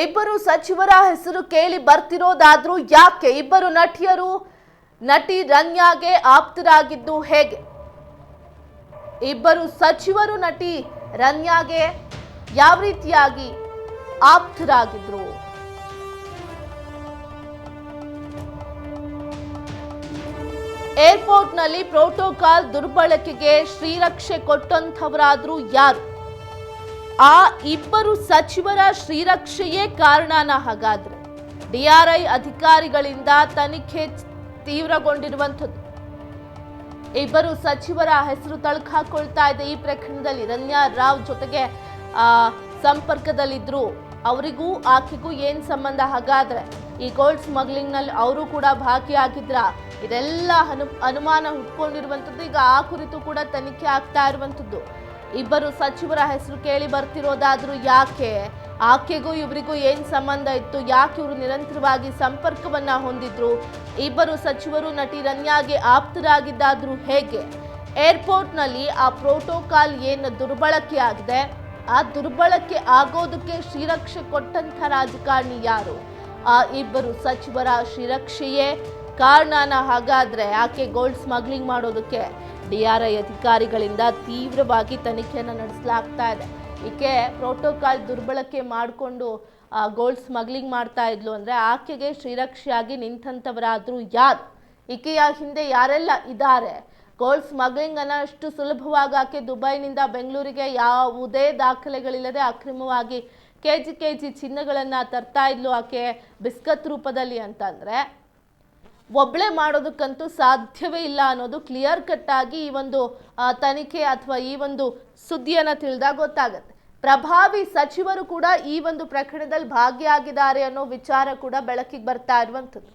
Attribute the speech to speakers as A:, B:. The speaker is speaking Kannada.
A: ಇಬ್ಬರು ಸಚಿವರ ಹೆಸರು ಕೇಳಿ ಬರ್ತಿರೋದಾದ್ರೂ ಯಾಕೆ? ಇಬ್ಬರು ನಟಿಯರು ನಟಿ ರನ್ಯಾಗೆ ಆಪ್ತರಾಗಿದ್ದು ಹೇಗೆ? ಇಬ್ಬರು ಸಚಿವರು ನಟಿ ರನ್ಯಾಗೆ ಯಾವ ರೀತಿಯಾಗಿ ಆಪ್ತರಾಗಿದ್ರು? ಏರ್ಪೋರ್ಟ್ನಲ್ಲಿ ಪ್ರೋಟೋಕಾಲ್ ದುರ್ಬಳಕೆಗೆ ಶ್ರೀರಕ್ಷೆ ಕೊಟ್ಟಂತವರಾದ್ರೂ ಯಾರು? ಆ ಇಬ್ಬರು ಸಚಿವರ ಶ್ರೀರಕ್ಷೆಯೇ ಕಾರಣನ? ಹಾಗಾದ್ರೆ ಡಿಆರ್ಐ ಅಧಿಕಾರಿಗಳಿಂದ ತನಿಖೆ ತೀವ್ರಗೊಂಡಿರುವಂಥದ್ದು. ಇಬ್ಬರು ಸಚಿವರ ಹೆಸರು ತಳಕು ಹಾಕೊಳ್ತಾ ಇದೆ ಈ ಪ್ರಕರಣದಲ್ಲಿ. ರನ್ಯಾ ರಾವ್ ಜೊತೆಗೆ ಸಂಪರ್ಕದಲ್ಲಿದ್ರು. ಅವರಿಗೂ ಆಕೆಗೂ ಏನ್ ಸಂಬಂಧ? ಹಾಗಾದ್ರೆ ಈ ಗೋಲ್ಡ್ ಸ್ಮಗ್ಲಿಂಗ್ ನಲ್ಲಿ ಅವರು ಕೂಡ ಭಾಗಿಯಾಗಿದ್ರ? ಇದೆಲ್ಲ ಅನುಮಾನ ಹುಟ್ಕೊಂಡಿರುವಂಥದ್ದು. ಈಗ ಆ ಕುರಿತು ಕೂಡ ತನಿಖೆ ಆಗ್ತಾ ಇರುವಂಥದ್ದು. ಇಬ್ಬರು ಸಚಿವರ ಹೆಸರು ಕೇಳಿ ಬರ್ತಿರೋದಾದ್ರೂ ಯಾಕೆ? ಆಕೆಗೂ ಇವರಿಗೂ ಏನ್ ಸಂಬಂಧ ಇತ್ತು? ಯಾಕೆ ಇವರು ನಿರಂತರವಾಗಿ ಸಂಪರ್ಕವನ್ನ ಹೊಂದಿದ್ರು? ಇಬ್ಬರು ಸಚಿವರು ನಟಿ ರನ್ಯಾಗೆ ಆಪ್ತರಾಗಿದ್ದಾದ್ರೂ ಹೇಗೆ? ಏರ್ಪೋರ್ಟ್ನಲ್ಲಿ ಆ ಪ್ರೋಟೋಕಾಲ್ ಏನು ದುರ್ಬಳಕೆ ಆಗಿದೆ, ಆ ದುರ್ಬಳಕೆ ಆಗೋದಕ್ಕೆ ಶ್ರೀರಕ್ಷೆ ಕೊಟ್ಟಂತ ರಾಜಕಾರಣಿ ಯಾರು? ಆ ಇಬ್ಬರು ಸಚಿವರ ಶ್ರೀರಕ್ಷೆಯೇ ಕಾರಣನ? ಹಾಗಾದ್ರೆ ಆಕೆ ಗೋಲ್ಡ್ ಸ್ಮಗ್ಲಿಂಗ್ ಮಾಡೋದಕ್ಕೆ ಡಿಆರ್ಐ ಅಧಿಕಾರಿಗಳಿಂದ ತೀವ್ರವಾಗಿ ತನಿಖೆಯನ್ನು ನಡೆಸಲಾಗ್ತಾ ಇದೆ. ಈಕೆ ಪ್ರೋಟೋಕಾಲ್ ದುರ್ಬಳಕೆ ಮಾಡಿಕೊಂಡು ಗೋಲ್ಡ್ ಸ್ಮಗ್ಲಿಂಗ್ ಮಾಡ್ತಾ ಇದ್ಲು ಅಂದ್ರೆ ಆಕೆಗೆ ಶ್ರೀರಕ್ಷೆಯಾಗಿ ನಿಂತಂಥವರಾದ್ರೂ ಯಾರು? ಈಕೆಯ ಹಿಂದೆ ಯಾರೆಲ್ಲ ಇದ್ದಾರೆ? ಗೋಲ್ಡ್ ಸ್ಮಗ್ಲಿಂಗ್ ಅನ್ನ ಅಷ್ಟು ಸುಲಭವಾಗಿ ಆಕೆ ದುಬೈನಿಂದ ಬೆಂಗಳೂರಿಗೆ ಯಾವುದೇ ದಾಖಲೆಗಳಿಲ್ಲದೆ ಅಕ್ರಮವಾಗಿ ಕೆಜಿ ಚಿನ್ನಗಳನ್ನ ತರ್ತಾ ಇದ್ಲು ಆಕೆ ಬಿಸ್ಕತ್ ರೂಪದಲ್ಲಿ ಅಂತಂದ್ರೆ ಒಬ್ಳೆ ಮಾಡೋದಕ್ಕಂತೂ ಸಾಧ್ಯವೇ ಇಲ್ಲ ಅನ್ನೋದು ಕ್ಲಿಯರ್ ಕಟ್ ಆಗಿ ಈ ಒಂದು ತನಿಖೆ ಅಥವಾ ಈ ಒಂದು ಸುದ್ದಿಯನ್ನ ತಿಳಿದಾಗ ಗೊತ್ತಾಗುತ್ತೆ. ಪ್ರಭಾವಿ ಸಚಿವರು ಕೂಡ ಈ ಒಂದು ಪ್ರಕರಣದಲ್ಲಿ ಭಾಗಿಯಾಗಿದ್ದಾರೆ ಅನ್ನೋ ವಿಚಾರ ಕೂಡ ಬೆಳಕಿಗೆ ಬರ್ತಾ ಇರುವಂಥದ್ದು.